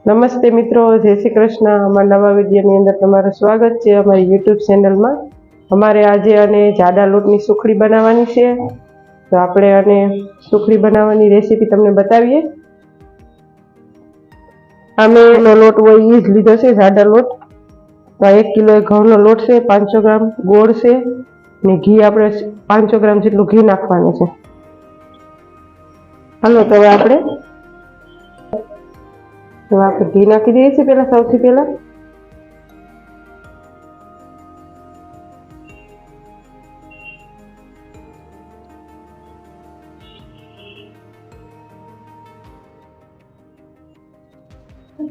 નમસ્તે મિત્રો, જય શ્રી કૃષ્ણ। અમારા નવા વિડીયોની અંદર તમારું સ્વાગત છે અમારી યુટ્યુબ ચેનલમાં। અમારે આજે અને જાડા લોટની સુખડી બનાવવાની છે, તો આપણે અને સુખડી બનાવવાની રેસીપી તમને બતાવીએ। અમે એનો લોટ હોય એ જ લીધો છે, જાડા લોટ। તો 1 કિલો ઘઉંનો લોટ છે, 500 ગ્રામ ગોળ છે ને ઘી આપણે 500 ગ્રામ જેટલું ઘી નાખવાનું છે। હાલો તો હવે આપણે ઘી નાખી દઈએ છીએ પહેલા। સૌથી પહેલા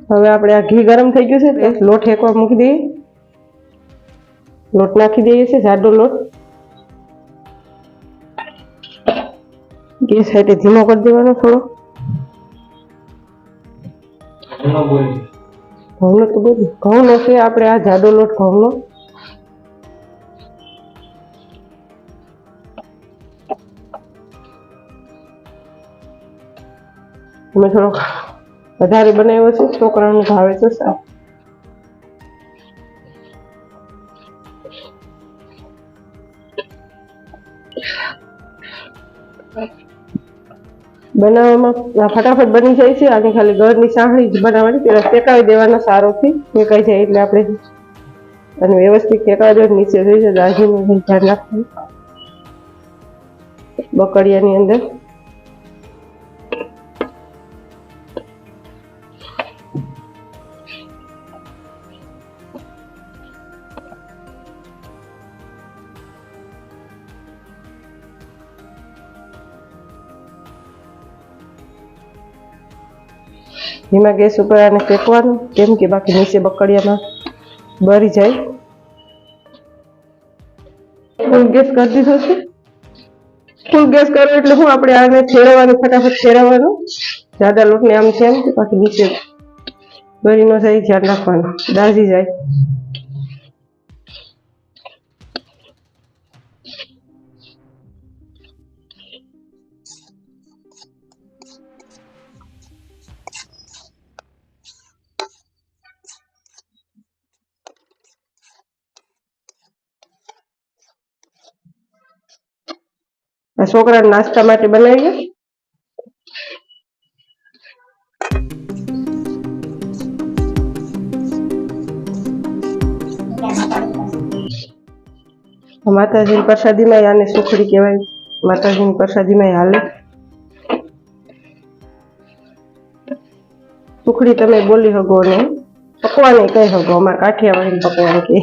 હવે આપણે આ ઘી ગરમ થઈ ગયું છે, લોટ હેકવા મૂકી દઈએ। લોટ નાખી દઈએ છીએ, જાડો લોટ। ગેસ હાઈટે ધીમો કરી દેવાનો થોડો। ઘઉંનો તો બધું ઘઉંનો છે, આપણે આ જાડો લોટ ઘઉંનો। અમે થોડો વધારે બનાવ્યો છે, છોકરાઓને ભાવે છે સાવ। બનાવવામાં ફટાફટ બની જાય છે। આની ખાલી ગળની સાંકળી જ બનાવવાની, પેલા શેકાવી દેવાના સારોથી, શેકાઈ જાય એટલે આપણે અને વ્યવસ્થિત શેકાવા દો, નીચે થઈ જાય દાજીનું ધ્યાન રાખવાનું બકડિયાની અંદર। ધીમા ગેસ ઉપર આને શેકવાનું, કેમ કે બાકી નીચે બકડિયામાં બળી જાય। ફૂલ ગેસ કરી દીધો છે। ફૂલ ગેસ કરો એટલે હું આપણે આને ફેરવવાનું, ફટાફટ ફેરવવાનું જાડા લોટને આમ છે એમ, બાકી નીચે બળી ન જાય, ધ્યાન રાખવાનું, દાઝી જાય। આ છોકરાને નાસ્તા માટે બનાવીએ। માતાજીની પ્રસાદીમાં આને સુખડી કહેવાય, માતાજીની પ્રસાદીમાં હાલે। સુખડી તમે બોલી શકો ને પકવાને કહી શકો, અમારે કાઠિયાવાડી પકવાન કે।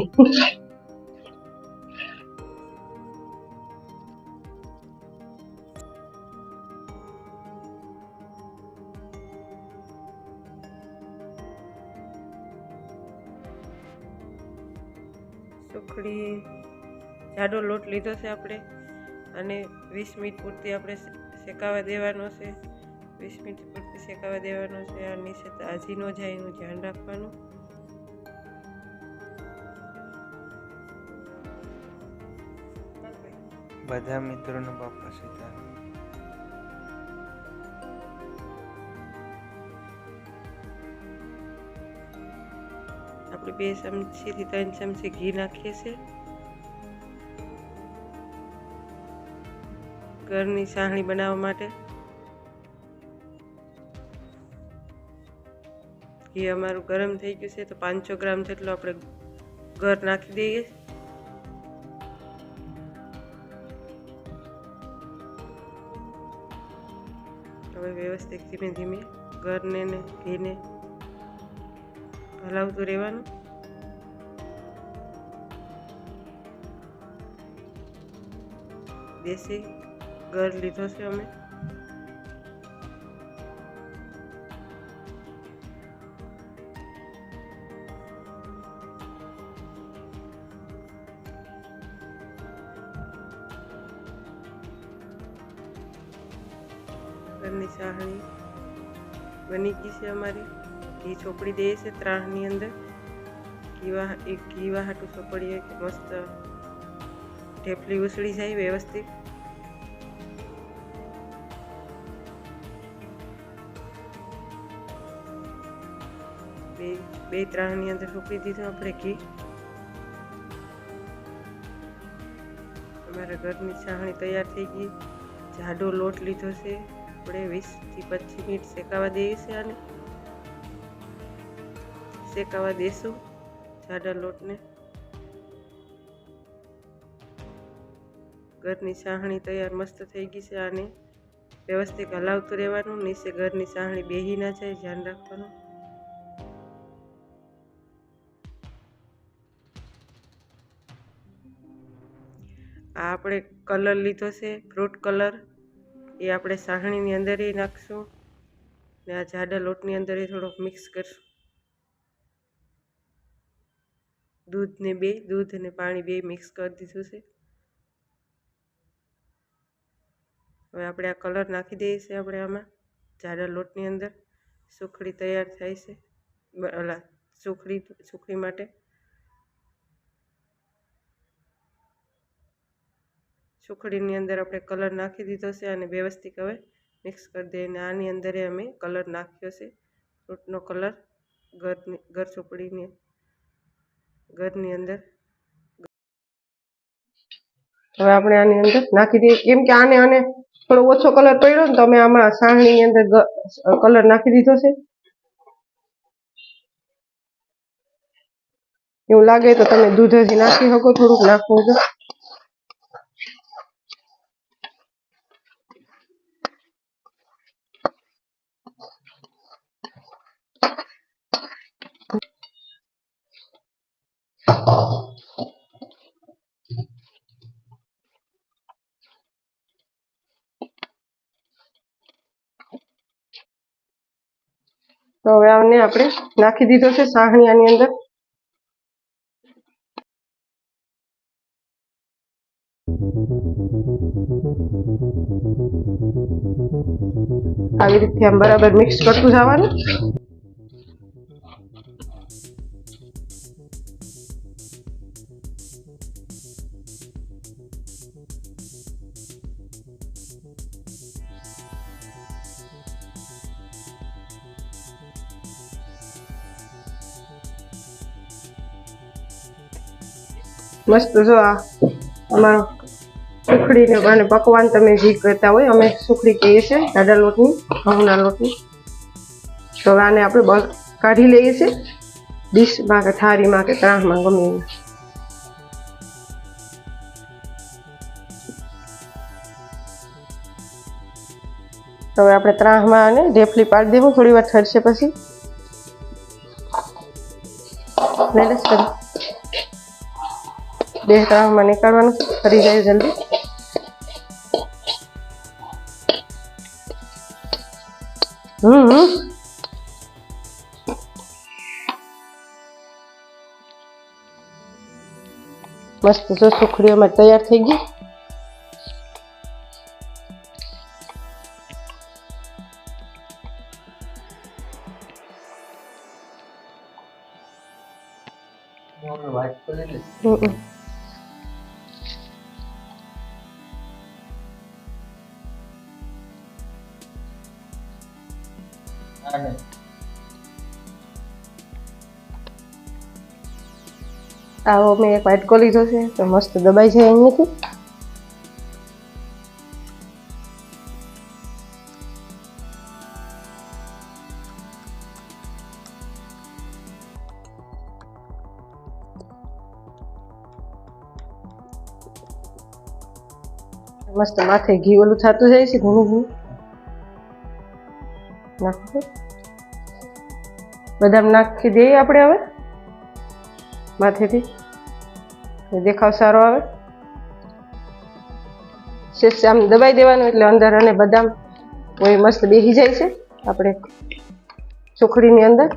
સુખડી જાડો લોટ લીધો છે આપણે, અને 20 મિનિટ પૂરતી આપણે શેકાવા દેવાનો છે। 20 મિનિટ પૂરતી શેકાવા દેવાનો છે। આ નીચે દાજી ન જાય એનું ધ્યાન રાખવાનું। બધા મિત્રોનો બાપા સીતા। આપણે 2 ચમચીથી 3 ચમચી ઘી નાખીએ છીએ। ઘરની સાહણી બનાવવા માટે ઘી અમારું ગરમ થઈ ગયું છે, તો 500 ગ્રામ જેટલો આપણે ઘર નાખી દઈએ। હવે વ્યવસ્થિત ધીમે ધીમે ઘરને ને ઘીને હલાવતું રહેવાનું। દેશી ઘર લીધો છે અમે। ઘરની સાહણી બની ગઈ છે અમારી। ઘી ચોપડી દઈએ છે ત્રાણની અંદર। ઘી હાટું ચોપડીએ કે મસ્ત ઢેફલી ઉસળી જાય વ્યવસ્થિત। બે ત્રાણની અંદર સૂકવી દીધું આપણે ઘી. અમારા ઘરની સાહણી તૈયાર થઈ ગઈ. જાડો લોટ લીધો છે, આપણે 20 થી 25 મિનિટ શેકાવા દઈએ છીએ. આને શેકાવા દેશું જાડા લોટને. ઘરની સાહણી તૈયાર મસ્ત થઈ ગઈ છે. આને વ્યવસ્થિત હલાવતું રહેવાનું, નીચે ઘરની સાહણી બેહી ના જાય, ધ્યાન રાખવાનું. આ આપણે કલર લીધો છે, ફ્રૂટ કલર, એ આપણે સાહણીની અંદર નાખશું ને આ જાડા લોટની અંદર થોડોક મિક્સ કરશું. દૂધ અને પાણી બે મિક્સ કરી દીધું છે. હવે આપણે આ કલર નાખી દઈએ છીએ આપણે આમાં જાડા લોટની અંદર. સુખડી તૈયાર થાય છે, સુખડી માટે. સુખડીની અંદર આપણે કલર નાખી દીધો છે અને વ્યવસ્થિત હવે મિક્સ કરી દઈએ. અને આની અંદર અમે કલર નાખ્યો છે, ફ્રૂટનો કલર, ઘરની અંદર. હવે આપણે આની અંદર નાખી દઈએ, કેમ કે આને થોડો ઓછો કલર પડ્યો ને તો અમે આમાં સાહણીની અંદર કલર નાખી દીધો છે. એવું લાગે તો તમે દૂધ હજી નાખી શકો, થોડુંક નાખવું છે. તો હવે આને આપણે નાખી દીધો છે સાહણી આની અંદર. આવી રીતે આમ બરાબર મિક્સ કરતું જવાનું. મસ્ત જો આ અમારો સુખડીને અને પકવાન તમે જે કહેતા હોય, અમે સુખડી કહીએ છીએ જાડા લોટની, ઘઉંના લોટની. તો હવે આને આપણે કાઢી લઈએ છીએ ડીશમાં કે થાળીમાં કે ત્રાસમાં, ગમે એમાં. તો હવે આપણે ત્રાસમાં આને ઢેફલી પાડી દેવું, થોડી વાર ઠરશે પછી. બે ત્રાસમાં નીકાળવાનું, ફરી જાય જલ્દી. મસ્ત જો સુખડી અમારી તૈયાર થઈ ગઈ. આવો મેં એક વાટકો લીધો છે, તો મસ્ત દબાઈ છે અહીંયાથી. મસ્ત માથે ઘી ઓલું થતું જાય છે, ઘણું ઘણું નાખો. બદામ નાખી દઈએ આપણે હવે માથેથી, દેખાવ સારો આવે. આમ દબાઈ દેવાનું એટલે અંદર અને બદામ કોઈ મસ્ત બેસી જાય છે આપણે સુખડીની અંદર.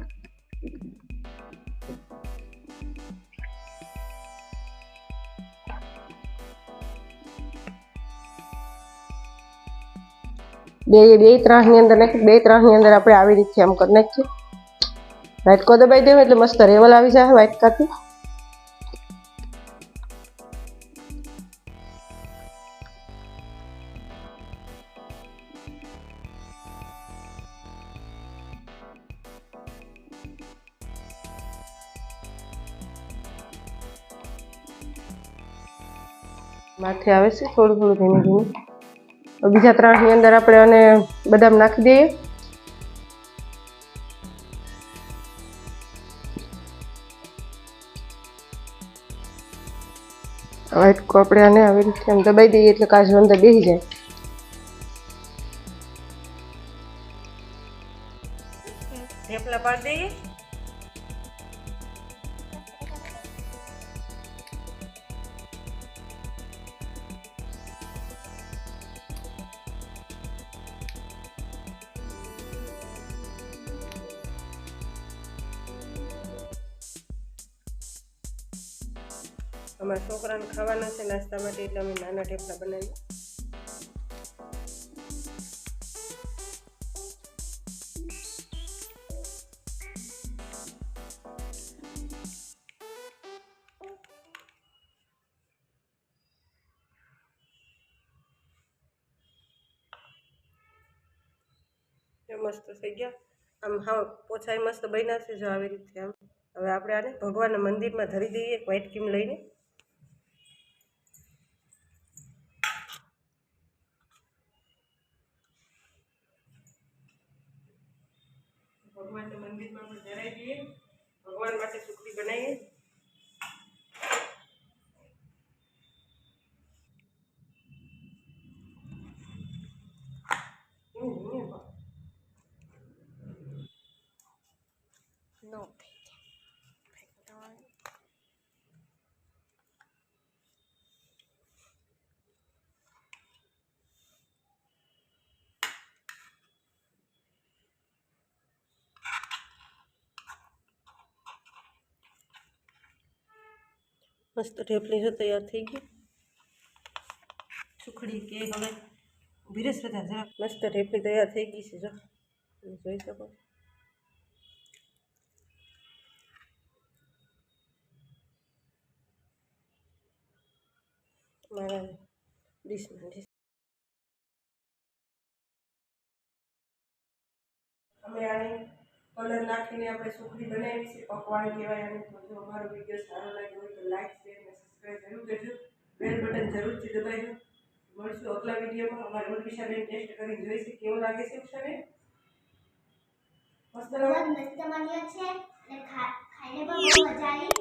બે ત્રાસની અંદર નાખી, બે ત્રાસની અંદર આપણે આવી રીતે આમ કરી નાખીએ. વાટકો દબાઈ દેવો એટલે મસ્ત રેવલ આવી જાય વાટકાથી. માથે આવે છે થોડું થોડું ધીમે ધીમે. બીજા ત્રણની અંદર આપણે આને બદામ નાખી દઈએ. વાટકો આપણે આને આવી રીતે આમ દબાઈ દઈએ એટલે કાજુ અંદર બેસી જાય. થેપલા પાડી દઈએ. અમારા છોકરાને ખાવાના છે નાસ્તા માટે એટલે અમે નાના થેપલા બનાવીએ. મસ્ત થઈ ગયા. આમ હા પોછાઈ મસ્ત બન્યા છે જો આવી રીતે. આમ હવે આપણે આને ભગવાનના મંદિરમાં ધરી દઈએ એક વ્હાઈટ ક્રીમ લઈને. ભગવાનના મંદિરમાં આપણે ધરાઈ દઈએ. ભગવાન માટે સુખડી બનાવીએ. No. મસ્ત ઢેપલી છે તૈયાર થઈ ગઈ. સુખડી કે હવે વિરેશ બધા જરા મસ્ત ઢેપલી તૈયાર થઈ ગઈ છે જો જોઈ શકો. મારા ડીશમાં અમે આને કલર નાખીને આપણે સુખડી બનાવી છે. પકવાન કહેવાય આને. તો જો અમારો વિડીયો સારો લાગ્યો હોય તો લાઈક શેર અને સબસ્ક્રાઈબ જરૂર કરજો. બેલ બટન જરૂરથી દબાવજો. મળશું અગલા વિડીયોમાં. અમારી ઉર્મિશાબેન ટેસ્ટ કરીને જોઈશે કેવો લાગે છે. ઉષાબેન મસ્ત મસ્ત બન્યા છે અને ખાઈને પણ બહુ મજા આવી.